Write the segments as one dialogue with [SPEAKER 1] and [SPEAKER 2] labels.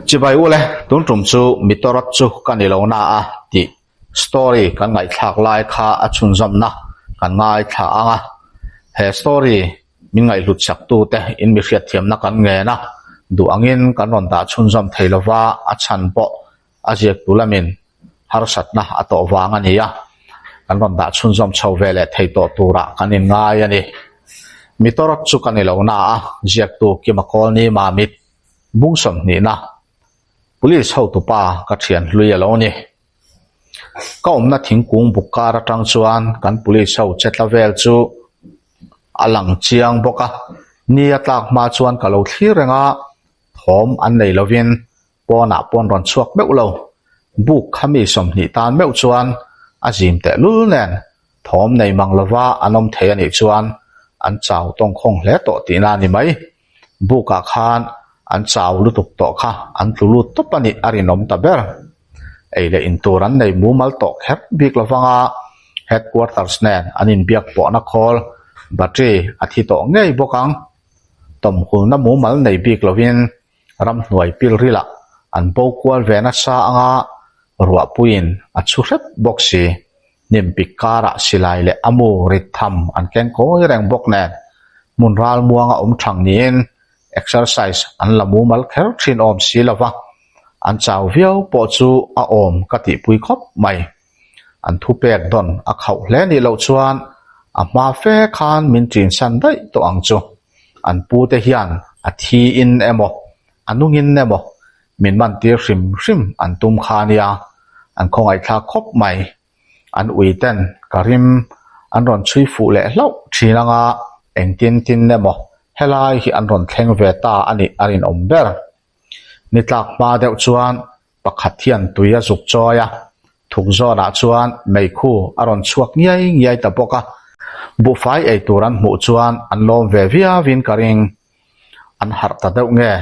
[SPEAKER 1] chỉ vậy u lẽ tuấn trùng chu mitorot chu kan ni lo na a ti story kan ngai thak lai kha a chun zom na kan ngai tha anga he story min ngai lut sak tu te in mi hriat thiam na kan nge na du angin kan ron da chun zom theilowa a chan po a jek tulamin har sat na ato wang ani ya kan ron da chun zom chho vele thei to tura kan in ngai ani mitorot chu kan ni lo na a jek tu ki ma kol ni ma mit bung som ni na police ho tu pa ka thian lui alo ni ka omna thingkung bukara tang chuan kan police ho chetla vel chu alang chiang boka ni atlak ma chuan ka lo thlir renga thom an nei lovin pona pon ron chuak meu lo buk khami som ni tan meu chuan azim te lul nen thom nei manglawa anom the ani chuan an chaw tong khong hle to ti na ni mai buka khan an chaw lutuk to kha an tlulut to pani arinom ta ber eile in turan nei mumal to khet bik lawanga headquarters nen anin biak po na khol batri athi to ngei bokang tom khul na mumal nei bik lovin ram hnuai pil rila an bokwal vena sa anga ruwa puin a churep boxi nim pikara silai le amu ritham an ken ko reng bok nen munral muanga thang nin exercise an lamu mal kher thin om silawa an chaw viau po chu a om kati pui khop mai an thu pek don a khau hle ni lo chuan a ma fe khan min trin san dai to ang chu an pu te hian a thi in emo anungin nemo min man tir hrim an tum khania an khongai thla khop mai an uiten karim an ron chui fu le hlau thinanga engtin tin nemo helai hi an ron thleng ve ta ani arin omber ni tlak ma deuh chuan pakhat hian tuia zuk choya thuk zona chuan mei khu aron chuak ngiai ta boka bu fai ei turan mu chuan an lom ve via vin karing an har ta deuh nge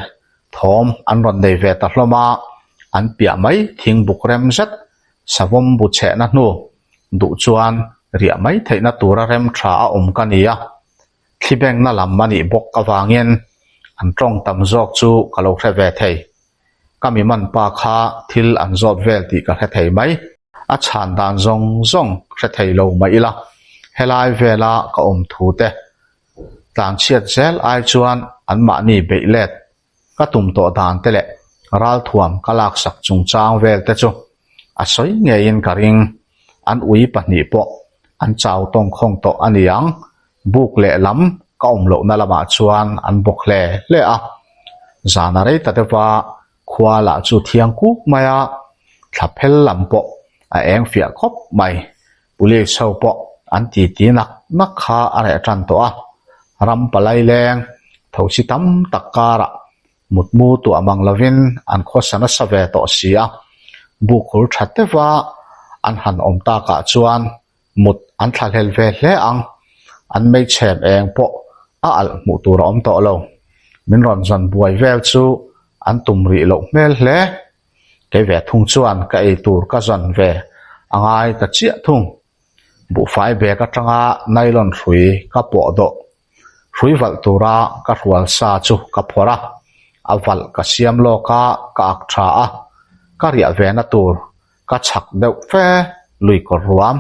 [SPEAKER 1] thom an ron nei ve ta hloma an pia mai thing buk rem zat savom bu che na hnu du chuan ria mai theina tura rem tha a om kania thibeng na lam mani bok awangin an tong tam jok chu kalo hre ve thei kami man pa kha thil an zot vel ti ka hre thei mai a chan dan zong hre thei lo mai la helai vela ka om thu te tlang chiat zel ai chuan an ma ni beilet ka tum to dan te le ral thuam kalak sak chung chang vel te chu a soi nge in karing an ui pahni po an chaw tong khong to aniang buk le lam ka om lo na lama chuan an bok le a zanare tatewa khwala chu thiang kuk maya thlapel lam po a eng fia khop mai police so po an ti nak kha are tran to a ram palai leng thosi tam takara mutmu tu amang lovin an khosana save to sia bukhul thatewa an han om ta ka chuan mut an thalhel ve hle ang an mei chem eng po a al mu tur om to lo min ron zon buai vel chu an tumri lo mel hle ke ve thung chuan ka ei tur ka zon ve angai ka chia thung bu fai be ka tanga nylon hrui ka po do hrui val tura ka hrual sa chu ka phora aval ka siam lo ka ak tha a ka ria ve na tur ka chak deuh fe lui ko ruam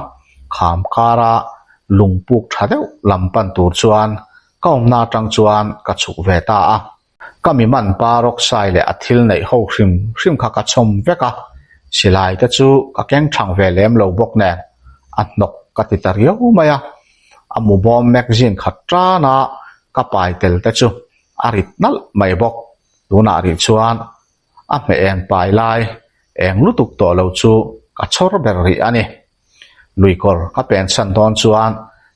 [SPEAKER 1] kham kara lungpuk tha deuh lampan tur chuan kaum na tang chuan ka chuk ve ta a kami man pa rok sai le athil nei ho hrim kha ka chom veka silai ta chu ka keng thang ve lem lo bok nen an nok ka ti tariu maya amu bom magazine khatra na ka pai tel ta chu arit nal mai bok tuna ri chuan a me en pai lai eng lutuk to lo chu ka chor ber ri ani lui kor ka pen san don chuan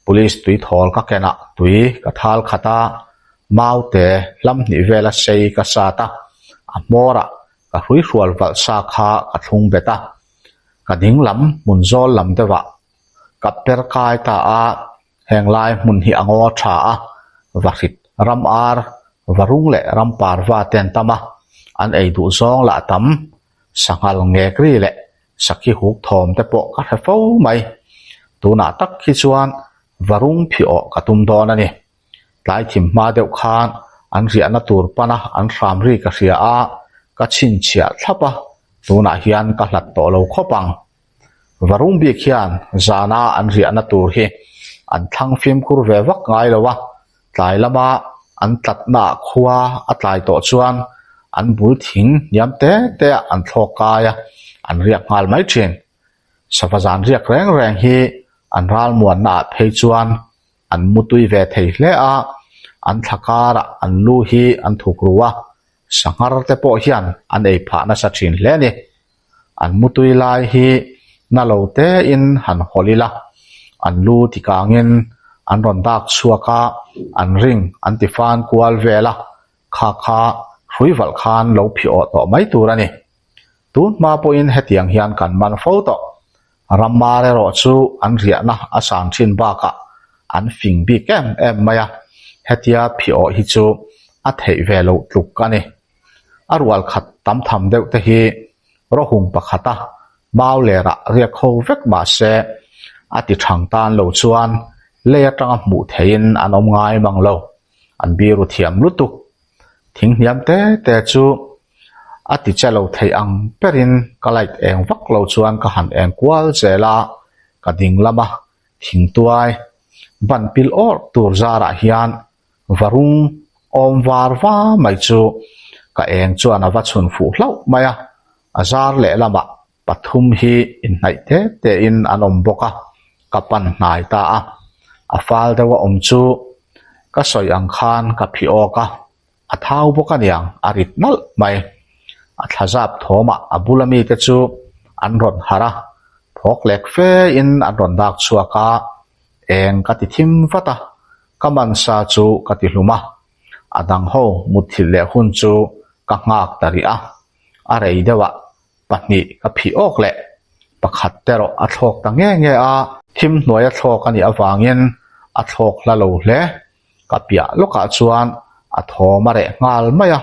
[SPEAKER 1] police tui thol ka kena tui ka thal khata maute lam ni vela sei ka sata amora ka hrui hrual wal sa kha ka thung beta ka ding lam mun zol lam dewa ka per kai ta a heng lai mun hi ango tha a vakit ram ar varung le ram par wa ten tama an ei du zong la tam sangal nge kri le sakhi huk thom te po ka hafo mai tuna tak khi chuan varung phio ka tum don ani tlai thim ma deuh khan an ria na tur pana an ram ri ka ria a ka chin chia thlapa tuna hian ka hlat to lo khopang varung bi khian zana an riana tur hi an thlang phim kur ve vak ngai lowa tlai lama an tlatna khuwa atlai to chuan an bul thing niam te an thlokaya an riak ngal mai thin savazan riak reng reng hi an ral muan na phei chuan an mutui ve thei hle a an thakara an lu hi an thukruwa sangar te po hian an ei pha na sa thin hle ni an mutui lai hi na lo te in han holila an lu tikangin an ron dak chuaka an ring an tifan kual vela kha hruiwal khan lo phi o to mai turani tun ma po in hetiang hian kan man fo to ramare ro chu an ria na asang thin ba ka an fing bi kem em maya hetia phi o hi chu a thei ve lo tluk ka ni arwal khat tam tham deuh te hi ro hung pakhata mau le ra ria kho vek ma se ati thang tan lo chuan le atanga mu thein anom ngai mang lo an biru thiam lutuk thing niam te chu ati chalo thei ang perin kalait eng vak lo chuan ka han eng kwal chela ka ding lama thing tuai ban pil or tur zara hian varung om war wa mai chu ka eng chuan awa chun fu hlau maya azar le lama pathum hi in nai te in anom boka kapan nai ta a afal dewa om chu ka soi ang khan ka phi o ka athau boka niang arit nal mai athazap thoma abulami te chu an ron hara phok lek fe in an ron dak chuaka eng ka ti thim vata kaman sa chu ka ti hluma adang ho muthil le hun chu ka ngak tari a arei dewa pahni ka phi ok le pakhat tero athlok ta nge a thim hnuai athlok ani awangin athlok la lo hle ka pia loka chuan athoma re ngal maya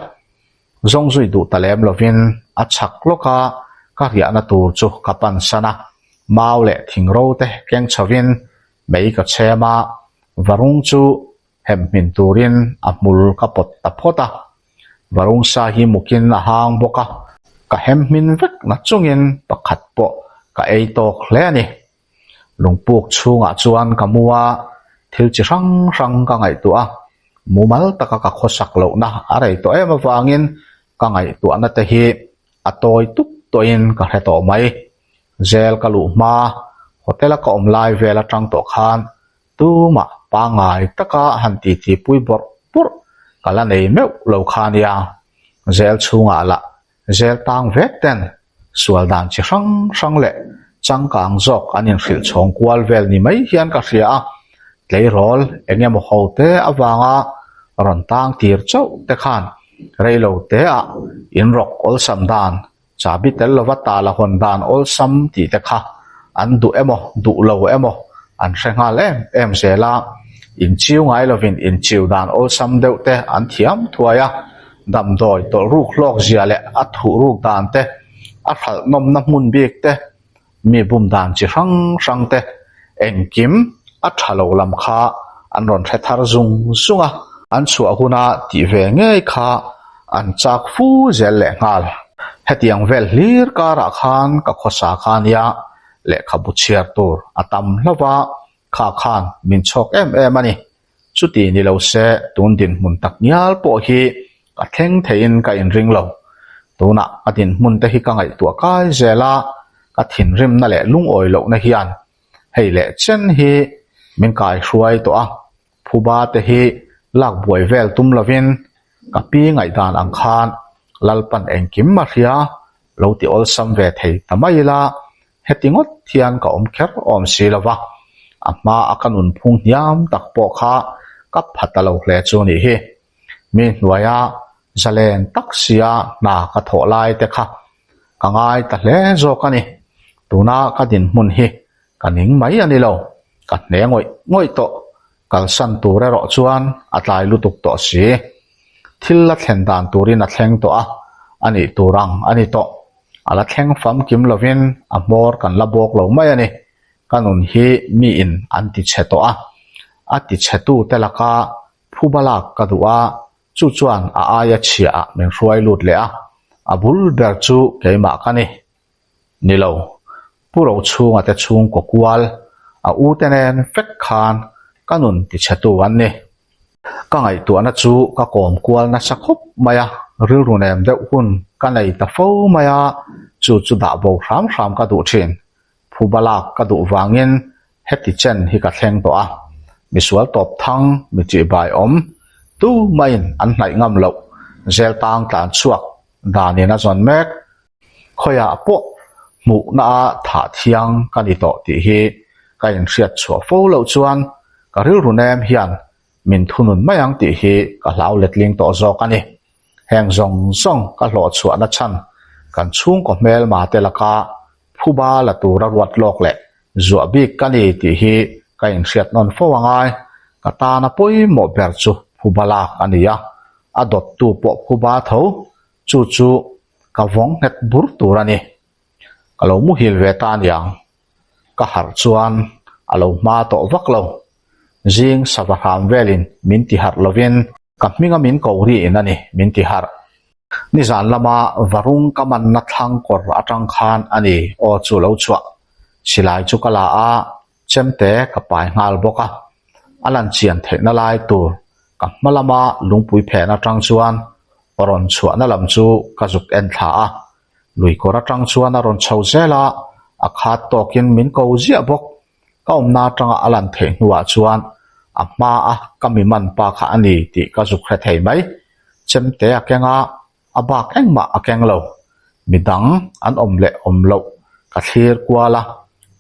[SPEAKER 1] zong zui du talem lovin achak loka ka ria na tur chu kapan sana mau le thingro te keng chavin mei ka chema varung chu hem min turin amul ka pot ta phota varung sa hi mukin a hang boka ka hem min vek na chungin pakhat po ka ei tok hle ani lungpuk chunga chuan kamua thil chi rang ka ngai tu a mumal taka ka khosak lo na arei to em awangin ka ngai tu na te hi atoi tuk toin ka hreto mai zel ka lu ma hotela ka omlai vela tang to khan tu ma pa ngai taka han ti pui bor pur kala nei meu lo khan ya zel chunga la zel tang vek ten sual dan chi rang le chang kang zok anin khil chong kwal vel ni mai hian ka hria a tleirol engemaw hote awanga ron tang tir chau te khan reilo te a in rok ol sam dan chabi tel lowata la hon dan ol sam ti te kha an du emo du lo emo an hrengal em zela in chiu ngai lovin in chiu dan ol sam deuh te an thiam thuaya dam doi to ruk lok zia le a thu ruk dan te a khal nom na mun bik te mi bum dan chi rang te engkim a thalo lam kha an ron thethar zunga an chu huna ti ve nge kha an chak fu zel le ngal hetiang vel hlir kara khan ka khosa khan ya le khabu chiar tur atam hlawa kha khan min chok em ani chuti ni lo se tun din mun tak nial po hi ka thleng thein ka in ring lo tuna atin mun te hi ka ngai tu kai zela ka thin rim na le lung oi lo na hian hei le chen hi min kai hruai to a phuba te hi lak buai vel tum lovin ka pi ngai dan ang khan lalpan engkim ma hria lo ti ol sam ve thei tamaila hetingot thian ka om kher om silawa ama akanun phung hiam tak po kha ka phatalo hle chu ni hi mi hnuaya zalen taksia na ka tholai te kha ka ngai ta hle zo ka ni tuna ka din mun hi kaning mai ani lo ka hne ngoi to kal san ture ro chuan atlai lutuk to si thil la thlen dan turin a thleng to a ani turang ani to ala thleng fam kim lovin a mor kan la bok lo mai ani kanun hi mi in anti cheto a ati chetu telaka phubalak kadua chu chuan a aya chia men ruai lut le a abul ber chu keima kani nilo puro chunga te chung ko kwal a u tenen fek khan kanun ti chatu an ni ka ngai tu ana chu ka kom kwal na sakhop maya ril runem de hun ka nei ta fo maya chu chu da bo ram ram ka du thin phubalak ka du wangin heti chen hi ka thleng to a misual top thang mi chi bai om tu main an hnai ngam lo zel tang tlan chuak danin a zon mek khoya po mu na tha thiang ka ni to ti hi ka in hriat chua fo lo chuan ka ril runem hian min thunun mayang ti hi ka hlau letling to zo ka ni heng zong zong ka hlo chua na chan kan chung ko mel ma te laka phuba la tura ruat lok le zuwa bik ka ni ti hi ka in hriat non fo wangai ka ta na poi mo ber chu phubala ania adot tu po phuba tho chu chu ka vong het bur turani alo mu hil ve tan yang ka har chuan alo ma to vak lo jing savaham velin min ti har lovin ka minga min ko ri inani min ti har ni zan lama varung kaman na thang kor atang khan ani o chu lo chwa silai chu kala a chemte ka pai ngal boka alan chian the na lai tu ka malama lungpui phe na tang chuan oron chua na lam chu ka juk en tha a lui kora tang chuan aron chho zela a khat tokin min ko zia bok ka omna tanga alan the nuwa chuan amma a kami man pa kha ani ti ka juk kha thei mai chemte a kenga abak engma akeng lo midang an omle omlo ka thir kwala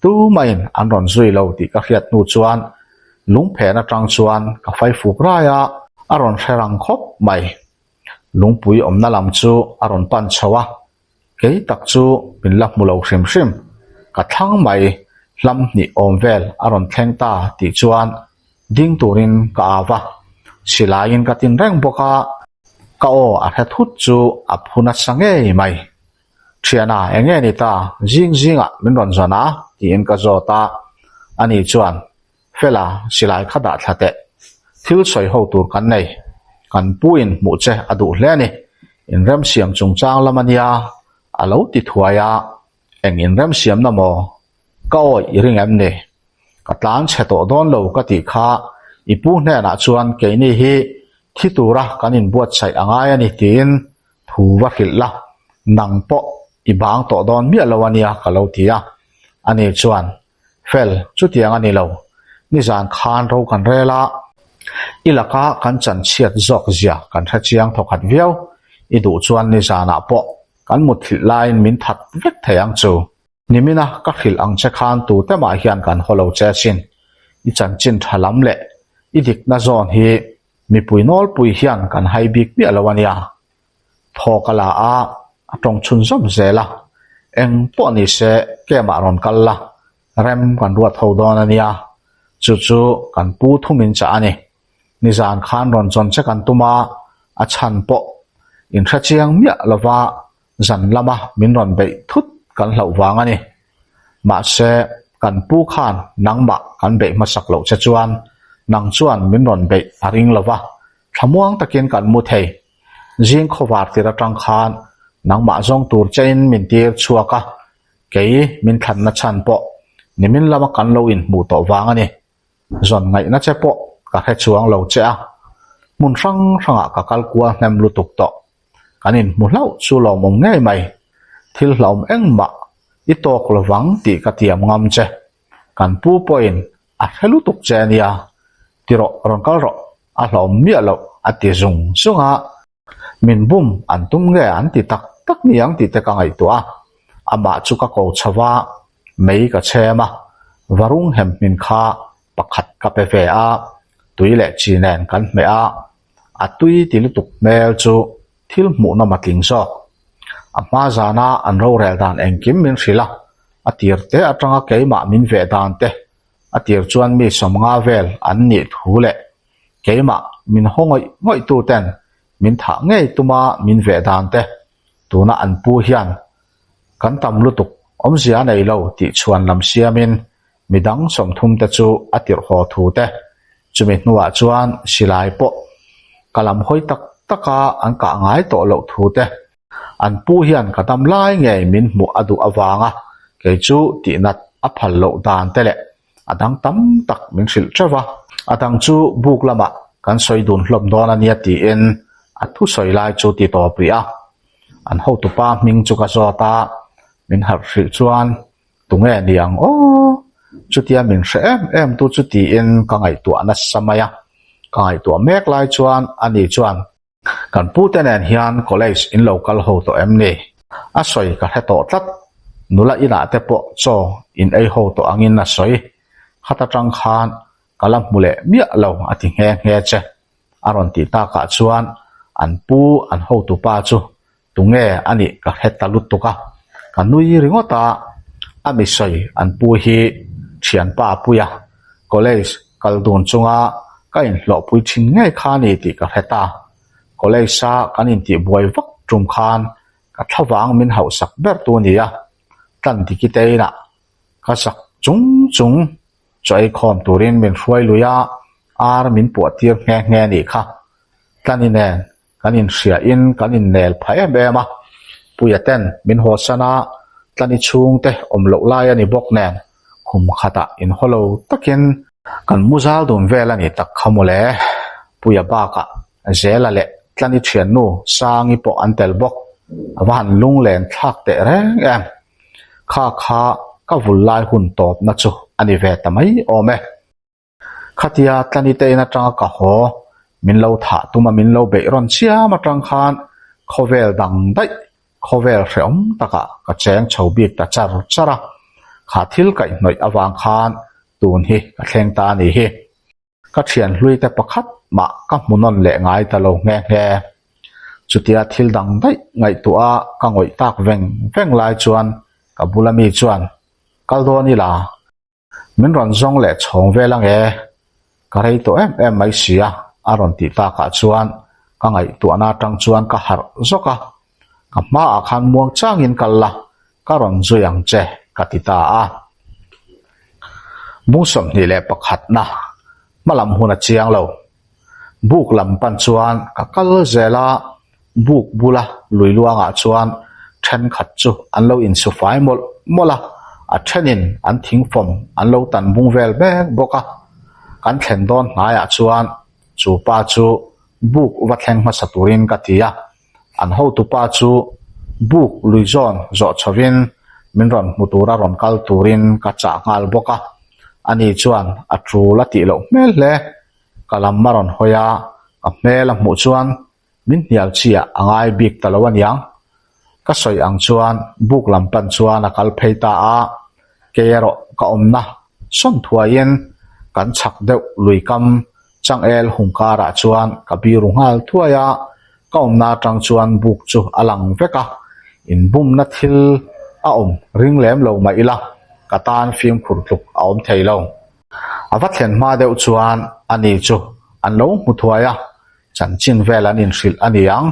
[SPEAKER 1] tu main an ron zui lo ti ka khiat nu chuan lung phe na tang chuan ka fai fuk raya aron therang khop mai lungpui omna lam chu aron pan chawa ke tak chu bin lak mulo hrim hrim ka thang mai lam ni omvel aron thleng ta ti chuan ding turin ka awa silain ka tin reng boka ka o a the thut chu a phuna sange mai thiana enge ni ta jing jinga min ron zona ti en ka zota ani chuan fela silai khada thate thil soi ho tur kan nei kan puin mu che adu hle ni in rem siam chung chang lamania alo ti thuaya eng in rem siam na mo ka o i ring em ni ka tlan che to don lo ka ti kha ipu hne na chuan ke ni hi thitura kanin buat sai angai ani tin thuwa khilla nang po ibang to don mi alawania kalau tia ani chuan fel chu tiang ani lo ni zan khan ro kan rela ilaka kan chan chiat zok zia kan tha chiang thokhat viau i du chuan ni zana po kan mut thil line min that vek thayang chu nimina ka khil ang che khan tu te ma hian kan holo che chin i chan chin thalam le i dik na zon hi mi puinol pui hian kan hai bik mi alawania thokala a atong chun zom zela eng po ni se ke ma ron kalla rem kan ruat ho don ania chu chu kan pu thumin cha ani nizan khan ron chon che kan tuma a chan po in tha chiang mi lawa zan lama min ron be thut kan hlo wang ani ma se kan pu khan nangma kan be masak lo che chuan nang chuan min ron be aring lawa thamuang takin kan mu thei jing khowar tira tang khan nangma zong tur chain min tir chuaka ke min than na chan po nimin lama kan lo in mu to wang ani zon ngai na che po ka he chuang lo che a mun rang ranga ka kal kwa nem lu tuk to kanin mu lau chu lo mong ngai mai thil hlom engma i tok lo wang ti ka tiam ngam che kan pu point a helu tuk che nia tiro ron kal ro a hlom mi lo a ti zung sunga min bum an tum nge an ti tak tak niang ti te ka ngai to a ama chu ka ko chawa mei ka chema warung hem min kha pakhat ka pe ve a tuile chinen kan me a tui ti lu tuk mel chu thil mu na matling so ama zana an ro rel dan engkim min hrila atir te atanga keima min ve dan te atir chuan mi somnga vel an ni thule keima min hongoi ngoi tu ten min tha ngei tuma min ve dan te tuna an pu hian kan tam lu tuk om zia nei lo ti chuan lam siamin midang som thum te chu atir ho thu te chumi nuwa chuan silai po kalam hoi tak taka an ka ngai to lo thu te an pu hian katam lai nge min mu adu awanga ke chu ti nat a phal lo dan tele adang tam tak min sil trawa adang chu buk lama kan soidun hlom don ania ti in athu soilai chu ti to priya an ho tu pa ming chu ka zota min har hril chuan tunge niang o chutia min hre em tu chu ti in ka ngai tu na samaya ka ngai tu mek lai chuan ani chuan kan pu ten en hian college in local ho to em ni a soi ka he to tlat nula ina te po cho in ei ho to angin na soi khata tang khan kalam mule mia lo ati nge nge che aron ti ta ka chuan an pu an ho tu pa chu tunge ani ka heta lut to ka kanui ringota ami soi an pu hi thian pa puya college kaldun chunga ka in lo pui thin nge khani ti ka heta college sa kanin ti boy vak trum khan ka thawang min hau sak ber tu nia tan ti ki teina ka sak chung chung choi khom turin min hruai luya ar min pu tir nge nge ni kha taninen kanin hria in kanin nel phai bema puya ten min ho sana tlani chung te om lo lai ani bok nen khum khata in holo takin kan muzal dun velani tak khamule puya ba ka zela le tlani thian nu sangi po antel bok awan lung len thak te reng em kha kha ka vul lai hun top na chu ani ve tamai ome khatia tlani te na tanga ka ho min lo tha tuma min lo be ron chia ma tang khan khovel dang dai khovel hreom taka ka cheng chobik ta char chara kha thil kai noi awang khan tun hi ka thleng ta ni hi ka thian hlui te pakhat ma ka munon le ngai ta lo nge nge chutia thil dang dai ngai tu a ka ngoi tak veng veng lai chuan ka bulami chuan kaldo ni la min ron zong le chong velang e ka rei to em mai sia aron ti ta ka chuan ka ngai tu ana tang chuan ka har zoka ka ma a khan muang changin kalla ka ron zuyang che ka ti ta a musom ni le pakhat na malam huna chiang lo buk lam pan chuan ka kal zela buk bula luiluanga chuan then khat chu an lo in su fai mol mola a thenin an thing fom an lo tan bung vel bek boka kan thlen don ngaya chuan chu pa chu buk wathleng ma saturin ka tia an ho tu pa chu buk luizon zo chovin min ron mutura ron kal turin ka cha ngal boka ani chuan a tru la ti lo mel le kalam maron hoya a mel mu chuan min hial chia angai bik talawan yang ka soi ang chuan buk lampan chuan a kal pheita a kero ka omna son thuayen kan chak deuh luikam chang el hungkara chuan kabiru ngal thuaya ka omna tang chuan buk chu alang veka in bum na thil a om ring lem lo mai ila katan film khurtluk a om theilo awathlen ma deuh chuan ani chu an lo muthuaya chan chin vel an in hril aniang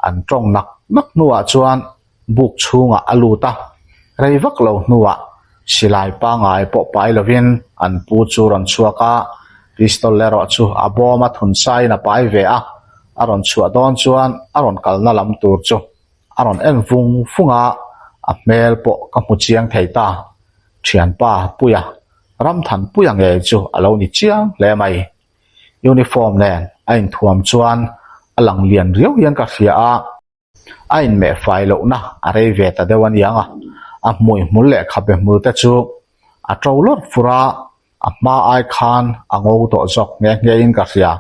[SPEAKER 1] an tong nak nak nuwa chuan buk chunga aluta rei vak lo nuwa silai pa ngai po pai lovin an pu chu ron chuaka pistol lero chu aboma thun sai na pai ve a aron chua don chuan aron kalna lam tur chu aron en vung funga a mel po ka mu chiang theita thian pa puya ram than puya nge chu alo ni chiang le mai uniform nen ain thuam chuan alang lian riau yan ka hria a ain me fai lo na are ve ta dewan yanga a mui mul le khabe mu ta chu a trawlor fura a ma ai khan ango to jok nge nge in ka hria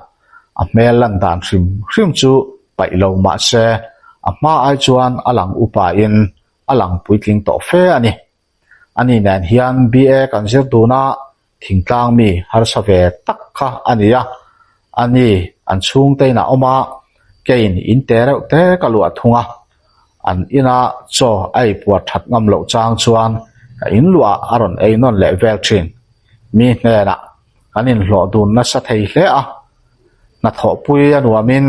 [SPEAKER 1] a mel lan dan hrim chu pai lo ma se a ma ai chuan alang upa in alang puitling to fe ani nen hian ba kan zir duna thingtlang mi har save tak kha ania ani an chung te na oma kein in te reuh te kalu athunga an ina cho ai puat that ngam lo chang chuan ka in lua aron ei non le vel thin mi hne na kanin hlo dun na sa thei hle a na tho pui anuamin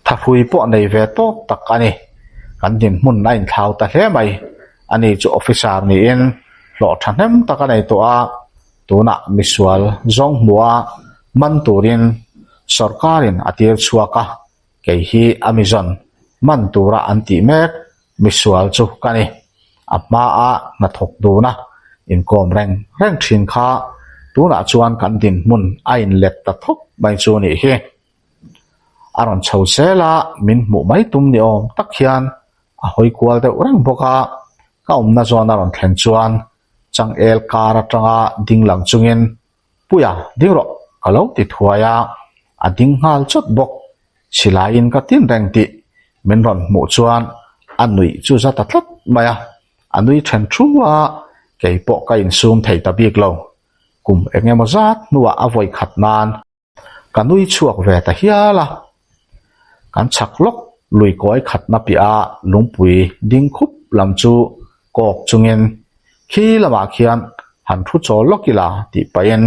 [SPEAKER 1] tha phui po nei ve to tak ani kan din mun na in thau ta hle mai ani chu officer ni in hlo thanem taka nei to a tuna misual zong mua man turin sarkarin atir chuaka ke hi amazon man tura an ti mek misual chu kani apma a na thok du na in kom reng thin kha tuna chuan kan din mun a in let ta thok mai chu ni hi aron chho sela min mu mai tum ni om tak hian a hoi kwal de rang boka ka na zon aron thlen chuan chang el kar atanga dinglang chungin puya dingro alo ti thuaya a ding hal chot bok silain ka tin reng ti min ron mu chuan anui chu za ta tlat maya anui then thuwa kei po ka in sum thei ta bik lo kum engemaw zat nuwa avoi khat nan kanui chuak ve ta hiala kan chak lok lui koi khat na pia lungpui ding khup lam chu kok chungin khi lama khian han thu chaw lokila ti pain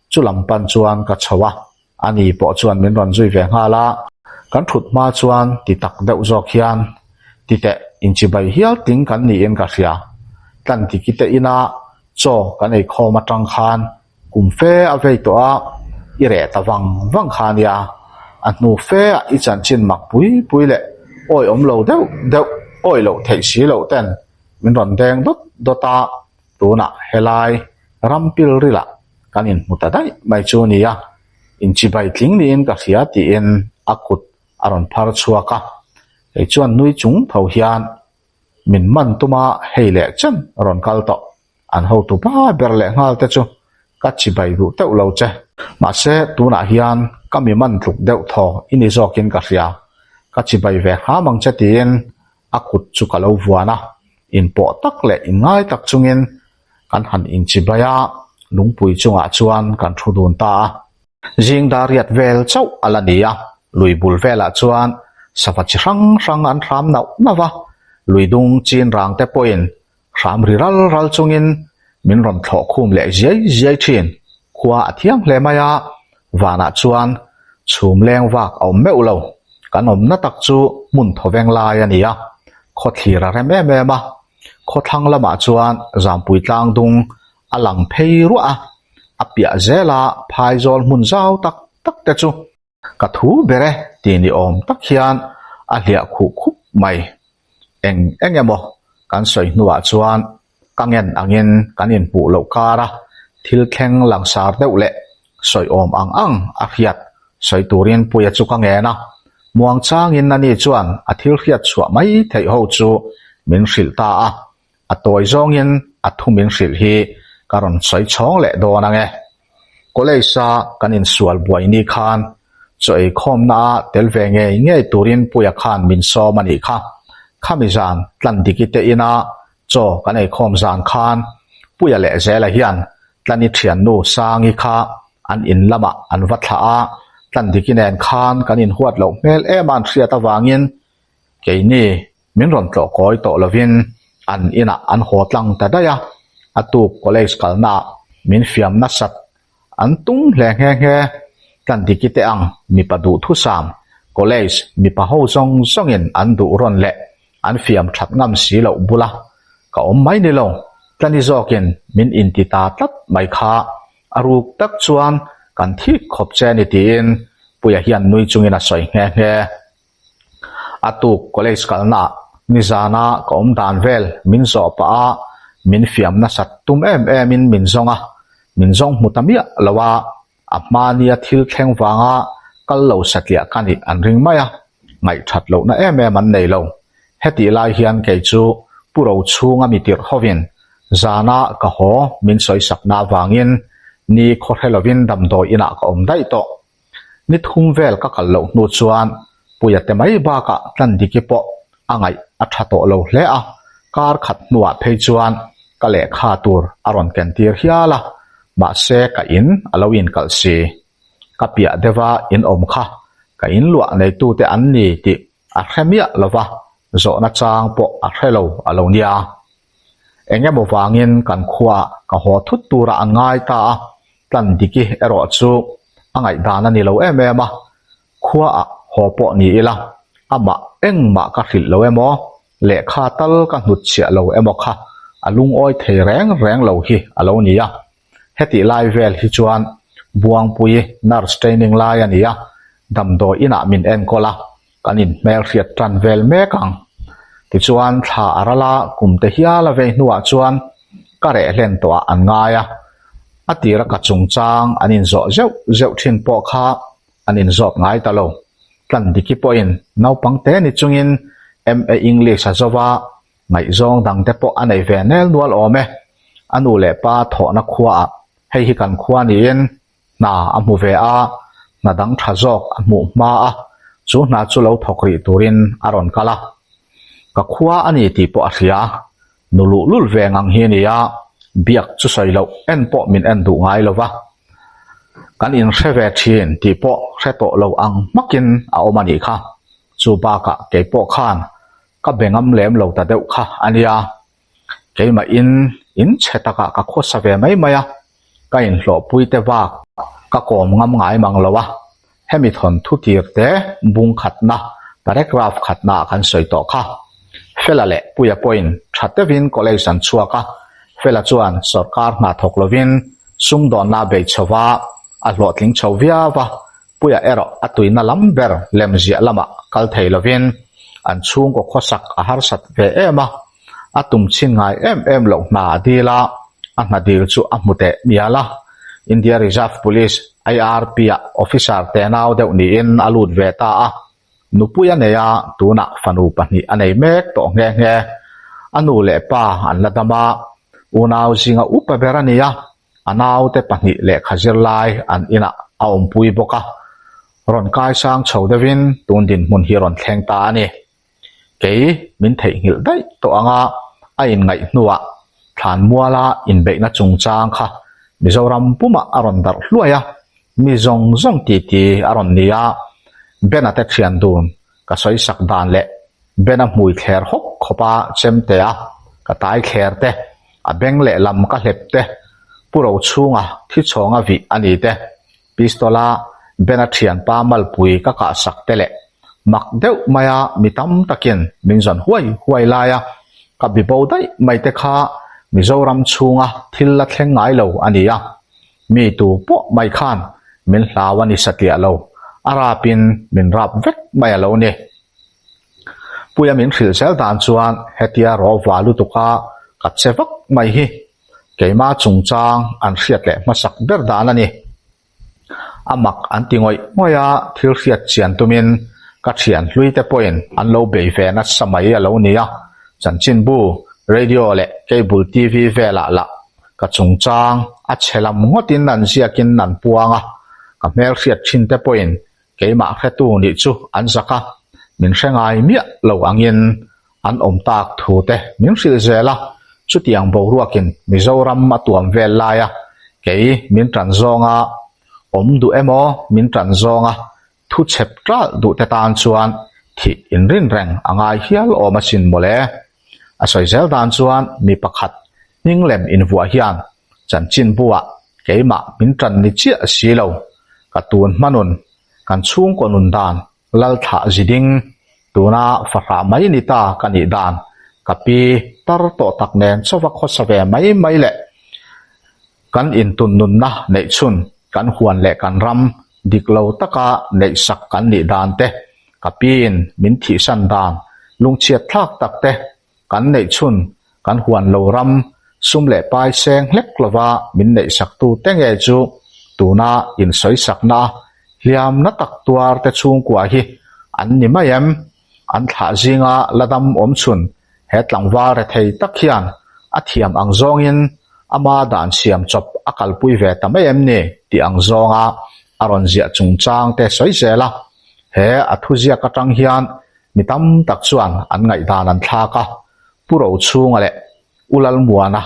[SPEAKER 1] chu lampan chuan ka chawa ani po chuan min ron zui ve ngala kan thut ma chuan ti tak deuh zawk hian ti te in chi bai hial ting kan ni en ka hria tlan ti ki te ina chaw kan ei khawm atang khan kum fe a vei to a i re ta wang khan ya a hnu fe a i chan chin mak pui le oi om lo deuh oi lo thei si lo ten min ron deng dota tuna helai rampil rila kanin mutadai mai chu ni ya in chi bai tling ni in ka hria ti in akut aron phar chuaka ei chuan nui chung tho hian min man tuma heile chan ron kal to an ho tu pa ber le ngal te chu ka chi bai du teu lo che ma se tuna hian kami man tluk deuh tho ini zokin ka hria ka chi bai ve ha mang che ti in akut chu ka lo vuana in po tak le in ngai tak chungin kan han in chi baya lungpui chunga chuan kan thu dun ta jing dariat vel chau alania luibul vela chuan savachi rang an ram nau nawa luidung chin rang te poin ram ri ral chungin min ron thlo khum le ziai thin khuwa athiang hle maya wana chuan chhum leng wak au meu lo kanom na tak chu mun thoveng lai ania khothira rem ma khothang lama chuan zampui tlang dung alang phei ruwa apia zela phaizol mun zau tak te chu ka thu bere ti ni om tak hian a hlia khu khup mai engemaw kan soi nuwa chuan kangen angin kanin pu lo kara thil thleng langsar deuh le soi om ang a hiat soi turin puya chu ka nge na muang changin ani chuan a thil hiat chua mai thei ho chu min hril ta a toy zongin a thu min hril hi karon soi chong le do na nge koleisa kanin sual buai ni khan choi khom na tel ve nge turin puya khan min so mani kha khamizan tlan dikite ina cho kanei khom zan khan puya le zela hian tlani thian nu sangi kha an in lama an vatha a tlan dikinen khan kanin huat lo mel eman thria ta wangin keini min ron tlo koi to lovin an ina an hotlang ta daya atu college kalna min fiam na sat an tung hle nge tlan dikite ang mi padu thu sam college mi pa ho zongin an du ron le an fiam that ngam si lo bula ka om mai ni lo tlani zokin min in ti ta tlat mai kha aruk tak chuan kan thi khop che ni tin puya hian nui chungin a soi nge atu college kalna nizana ka om dan vel min zo pa a min fiam na sat tum em min zong mutamia lawa apmania thil thleng wanga kal lo satlia kani an ring maya ngai that lo na em an nei lo heti lai hian ke chu puro chunga mi tir hovin zana ka ho min soi sakna wangin ni khorhelovin damdo ina ka om dai to ni thum vel ka kal lo nu chuan puya te mai ba ka tlan dikipo angai atha to lo hle a kar khat nuwa phei chuan ka le kha tur aron ken tir hiala ma se ka in alowin kal si ka pia dewa in om kha ka in lua nei tu te an ni ti a khemia lova zo na chang po a khelo alonia engemaw wangin kan khuwa ka ho thut tura angai ta tlan diki ero chu angai dana ni lo emema khuwa a ho po ni ila ama engma ka hril lo emo le kha tal ka hnut chia lo emo kha alung oi thei reng lo hi alo nia heti lai vel hi chuan buang pui nurse training lai ania damdo ina min en kola kan in mel riat tran vel mek ang ti chuan thla arala kumte hiala ve nuwa chuan ka re hlen to an ngaia atira ka chungchang anin zo zeu thin po kha anin zot ngai ta lo tlan diki po in naupang te ni chungin MA English a zowa ngai zong dang te po anei ve nel nual ome anu le pa tho na khuwa hei hi kan khuwa ni in na amu ve a na dang thazok amu ma a chu na chu lo thokri turin aron kala ka khuwa ani ti po ahria nulu lul ve ngang hi ni ya biak chu soi lo en po min en du ngai lova kan in hrewe thin ti po hreto lo ang makin a omani kha chu ba ka ke po khan ka bengam lem lo ta deuh kha ania keima in chetaka ka khosa ve mai maya ka in hlo puite wa ka kom ngam ngai mang lowa hemi thon thu tir te bung khatna paragraph khatna kan soi to kha fela le puya point thatevin collection chuaka fela chuan sarkar na thoklovin sumdon na be chawa a hlotling chawia wa puya ero atuina lamber lemzia lama kal theilovin an chung ko khosak a harsat ve ema atum chin ngai em lo na dila anna dil chu amute miala India Reserve Police IRP officer te naw deuh ni in alut ve ta a nupuya neya tuna fanu pani anei mek to nge anu le pa an ladama unaw zinga upaberania anaw te pani le khazir lai an ina aum pui boka ron kai sang chodevin tundin mun hi ron thleng ta ani ke min thei ngil dai to anga a in ngai nuwa than muala in be na chungchang kha Mizoram puma aron dar hluaya mi zong ti aron nia bena te thian dun ka soi sak dan le bena mui thler hok khopa chemte a ka tai kher te a beng le lam ka hlep te puro chunga thi chonga vi ani te pistola bena thian pa mal pui ka sak te le mak deuh maya mitam takin minzon huai laya ka bi bo dai mai te kha Mizoram chunga thilla thleng ngai lo ania mi tu po mai khan min hlawani satia lo arapin min rap vek mai lo ni puya min khil sel dan chuan hetia ro walu tuka katchevak mai hi keima chungchang an hriat le masak ber dan ani amak antingoi moya thil hriat chian tumin ka thian hluite point an lo be ve na samai alo nia chanchin bu radio le cable TV vela la ka chungchang a chelam ngotin nan ziakin nan puanga ka mel hriat thin te point keima hretu ni chu an zaka min hrengai mia lo angin an om tak thu te min hril zela chu tiang bo ruakin Mizoram atuam vel laia ke min tran zonga om du emo min tran zonga thu chep tra du te tan chuan thi in rin reng angai hial o masin mole asoi zel dan chuan mi pakhat ninglem in vua hian chanchin buwa keima min tran ni chia silo katun manun kan chung konun dan lal tha ziding tuna farha mai ni ta kani dan kapi tar to taknen chowa khosave mai le kan in tun nun na nei chun kan huan le kan ram diklo taka nei sak kan ni dan te kapin min thi san dan lungchiat thak tak te kan nei chun kan huan lo ram sum le pai seng hlek lova min nei sak tu te nge chu tuna in soi sak na hliam na tak tuar te chung kwa hi an ni mayam an thla zinga ladam om chun he tlangwa re thei tak hian a thiam ang zong in ama dan siam chop akal pui ve tamayam ni ti ang zonga aron zia chungchang te soi zela he athu zia ka tang hian mitam tak chuan an ngai dan an thla ka puro chunga le ulal muana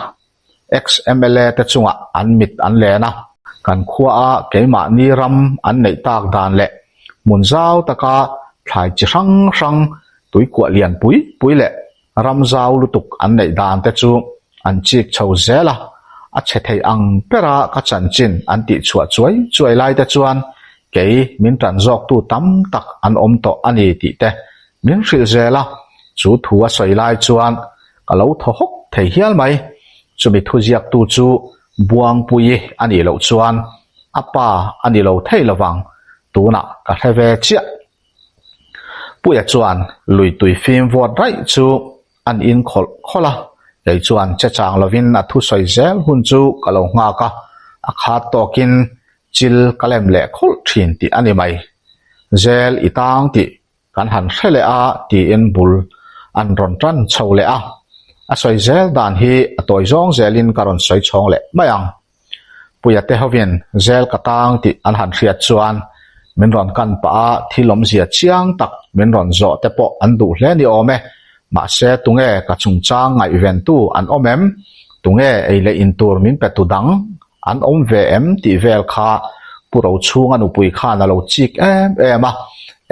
[SPEAKER 1] XMLA te chunga an mit an le na kan khuwa a keima ni ram an nei tak dan le mun zau taka thlai chi rang tui kwa lian pui le ram zau lutuk an nei dan te chu an chik chho zela a che thei ang pera ka chan chin an ti chua chuai lai te chuan ke min tran jok tu tam tak an om to ani ti te min hril zela chu thua soi lai chuan kalau tho hok thei hial mai chumi thu ziak tu chu buang pui ani lo chuan apa ani lo thei lawang tuna ka hreve chia puya chuan lui tui phim vot rai chu an in khola ei chuan che chang lovin a thu soi zel hun chu kalo nga ka a khat tokin chil kalem le khol thin ti ani mai zel itang ti kan han hrele a ti in bul an ron tran chole a soi zel dan hi a toy zong zelin karon soi chong le mayang puya te hovin zel katang ti an han hriat chuan min ron kan pa thilom zia chiang tak min ron zo te po an du hle ni ome ma se tunge ka chungchang ngai ven tu an omem tunge eile in tur min pe tu dang an om ve em ti vel kha puro chung anu pui kha na lo chik em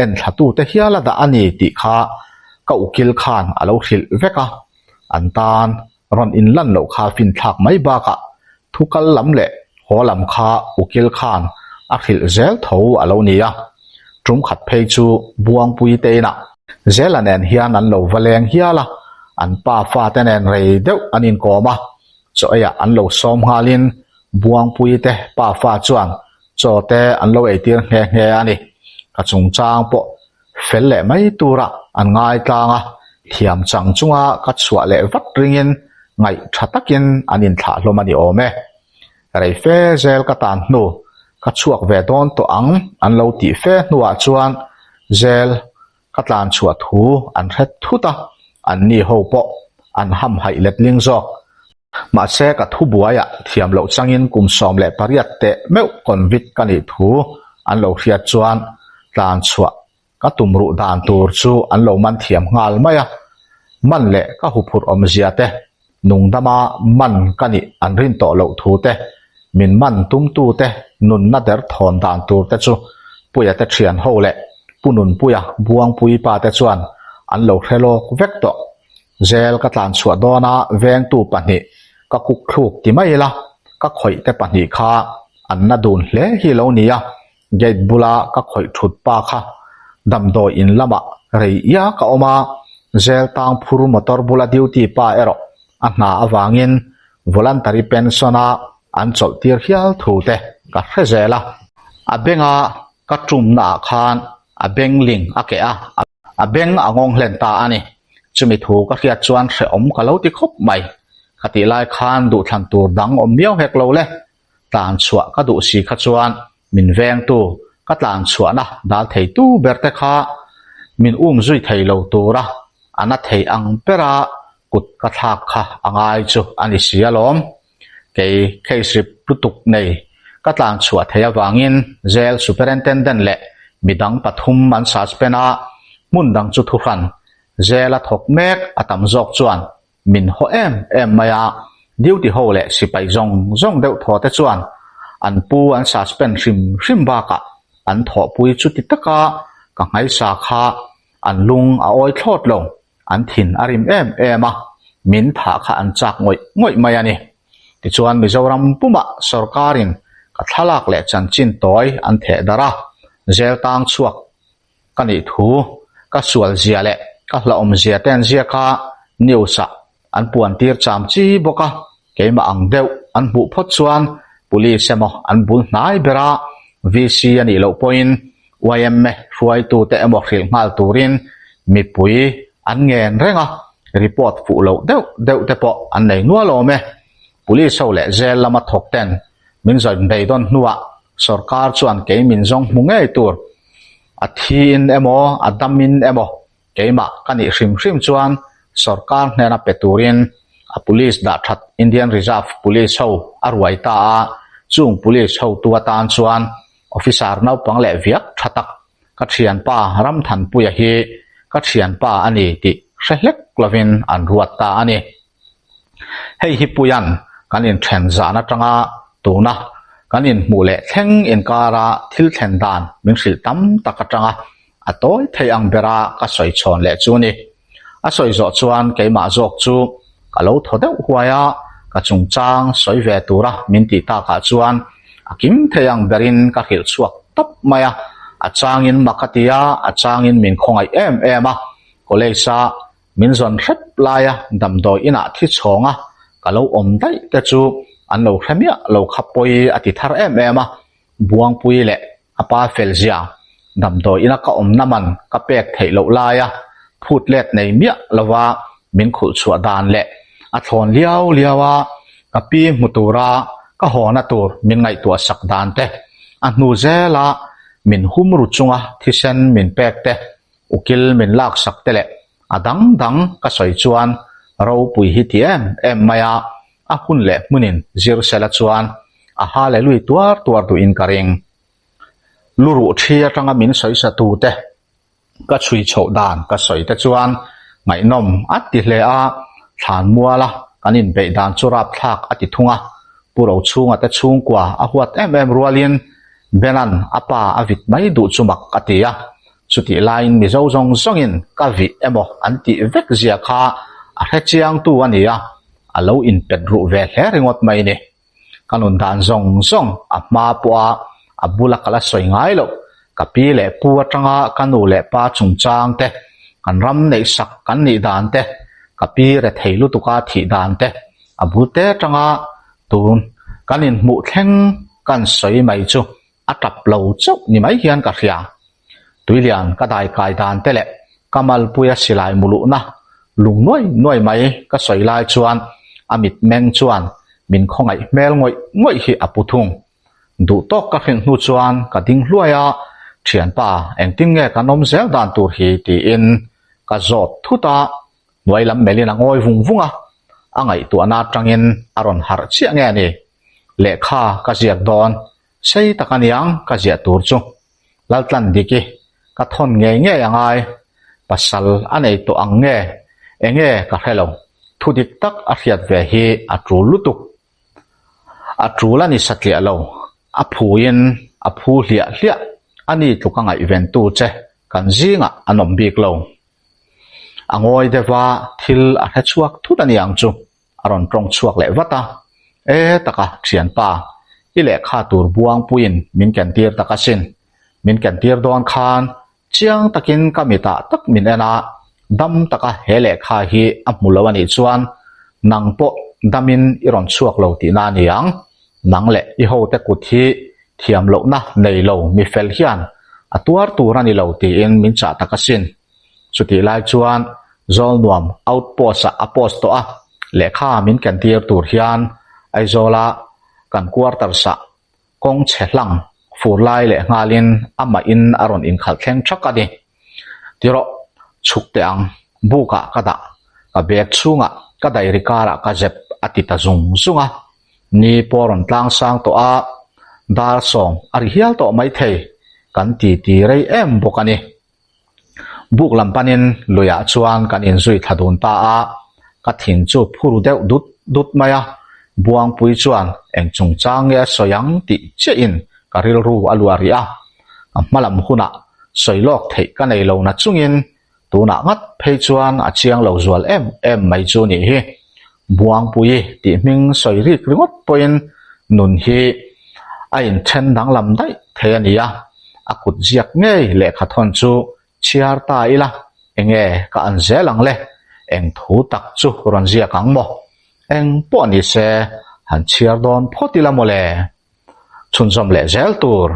[SPEAKER 1] en thatu te hiala da ani ti kha ka ukil khan alo hril veka an tan ron in lan lo kha fin thak mai ba ka thukal lam le holam kha ukil khan a hril zel tho alo nia trum khat phei chu buang pui te na zelanen hian an lo valeng hiala an pa fa tenen rei deuh anin koma cho aya an lo som halin buang pui te pa fa chuan cho te an lo eitir nge ani ka chung chang po fel le mai tura an ngai tlanga thiam chang chunga ka chua le vat ringin ngai thatakin anin thla hlomani ome rei fe zel ka tan nu ka chuak ve don to ang an lo ti fe nuwa chuan zel ka tlan chua thu an hret thuta an ni ho po an ham hai let ling zok ma se ka thu buaya thiam lo changin kum som le pariat te meu konvit kani thu an lo hriat chuan tlan chua ka tumru dan tur chu an lo man thiam ngal maya man le ka hu phur om zia te nungdama man kani an rin to lo thu te min man tum tu te nun na der thon dan tur te chu puya te thian ho le punun puya buang pui pa te chuan an lo hrelo vek to zel ka tlan chua dona veng tu pani ka kuk thluk ti mai la ka khoi te pani kha an na dun hle hi lo nia gate bula ka khoi thut pa kha dam do in lama rei ya ka oma zel tang phuru motor bula duty pa ero a hna awangin voluntary pensiona an chol tir hial thu te ka hrezela a benga ka tum na khan a beng ling a ke a beng angong hlen ta ani chumi thu ka hriat chuan hre om ka lo ti khop mai khati lai khan du thlan tur dang om miau hek lo le tlan chua ka du si kha chuan min veng tu ka tlan chua na dal thei tu berte kha min zui thei lo tura ana thei ang pera kut ka thak kha angai chu ani sialom ke khaisrip putuk nei ka tlan chua thei awangin zel superintendent le midang pathum man suspena mundang chu thu hran zela thok mek atam zok chuan min ho em maya duty ho le sipai zong deuh tho te chuan an pu an suspend hrim ba ka an tho pui chu ti taka ka ngai sa kha an lung a oi thlot lo an thin arim em min tha kha an chak ngoi mai ani ti chuan Mizoram puma sarkarin ka thalak le chanchin toy an the dara zel tang chuak kani thu ka sual zia le ka hla om zia ten zia kha niusa an puan tir cham chi boka keima ang deuh an bu phot chuan police emo an bul hnai bera VC ani lo point YM fuai tu te emo khil ngal turin mi pui an ngen renga report fu lo deuh te po an nei nualo me police ho le zel lama thok ten min zon dei don nuwa sarkar chuan ke min zong mungai tur a thin emo adamin emo keima kani hrim chuan sarkar nena peturin a police da that Indian Reserve Police ho arwai ta chung police ho tua tan chuan officer nau pang le viak thatak ka thian pa ram than puya hi ka thian pa ani ti hrehlek lovin an ruat ta ani hei hi puyan kanin then zana tanga tuna kanin mule thleng in kara thil thlen dan min hril tam taka tanga atoi thei ang bera ka soi chon le chu ni a soi zo chuan keima zok chu kalo thodeu huaya ka chungchang soi ve tura min ti ta ka chuan akim theiang berin ka hil chuak tap maya achangin makatia achangin min khongai em a kolesa min zon rep laya damdoi ina thi chonga kalo om dai te chu an lo hramia lo khapoi ati thar em a buang pui le apa fel zia dam do ina ka om naman ka pek thei lo laia phut let nei mia lawa min khul chua dan le a thon liawa ka pi mutura ka hona tur min ngai tua sak dan te a hnu zela min hum ru chunga thisen min pek te ukil min lak sak te le adang ka soi chuan ro pui hi ti em maya a hun le munin zir sela chuan a ha le lui tuar tu in karing luru thia tanga min soi sa tu te ka chui chho dan ka soi te chuan ngai nom at ti hle a than muala kanin be dan churap thak ati thunga puro chunga te chung kwa a huat em rualin benan apa avit mai du chumak atia chuti line mi zo zong zongin ka vi emo anti vek zia kha a he chiang tu ania alo in pet ru ve hle ringot mai ni kanun dan zong a ma puwa abula kala soi ngai lo kapi le pu atanga kanu le pa chung chang te kan ram nei sak kan ni dan te kapi re theilu tuka thi dan te abu te tanga tun kanin mu thleng kan soi mai chu atap lo chok ni mai hian ka hria tuilian ka dai kai dan te le kamal puya silai mulu na lung noi mai ka soi lai chuan amit meng chuan min khongai mel ngoi hi aputhung du tok ka khin hnu chuan ka ding hluaya thian pa eng ting nge kanom zel dan tur hi ti in ka zot thuta noi lam melin angoi vungvunga angai tu ana tangin aron har chia nge ni lekha ka ziak don sei takaniang ka zia tur chu laltlan diki ka thon nge angai pasal anei to ang nge enge ka hello thudik tak a hriat ve hi atru lutuk atrulani satli alo aphuin aphu hlia ani tlukanga event tu che kan zinga anom bik lo angoi dewa thil a he chuak thutani ang chu aron tong chuak le wata taka thian pa ile kha tur buang puin min kan tir takasin min kan tir don khan chiang takin kamita tak min ena dam taka hele kha hi amulawani chuan nangpo damin iron chuak lo ti na niang nang le I ho te kut hi thiam lo na nei lo mi fel hian atuar turani lo ti in min cha takasin chuti lai chuan zol nuam outpost a post to a lekha min kan tir tur hian aizola kan quarter sa kong chhelang furlai le ngalin ama in aron in khal thleng thak ani tiro chukte ang buka kada ka bek chunga ka dairi kara ka jep atita zunga ni poron tlang sang to a dal song ari hial to mai thei kan ti rei em bokani buk lampanin loya chuan kan in zui thadun ta a ka thin chu phuru deuh dut maya buang pui chuan eng chung chang ya soyang ti che in karil ru aluari a malam huna soilok thei ka nei lo na chungin tuna ngat phei chuan a chiang lo zual em mai chu ni hi buang pui ti ming soirik ringot poin nun hi a in then dang lam dai the ania akut ziak ngei le khathon chu chiar ta ila enge ka an zelang le eng thu tak chu ron zia kang mo eng po ni se han chiar don photila mole chunjom le zel tur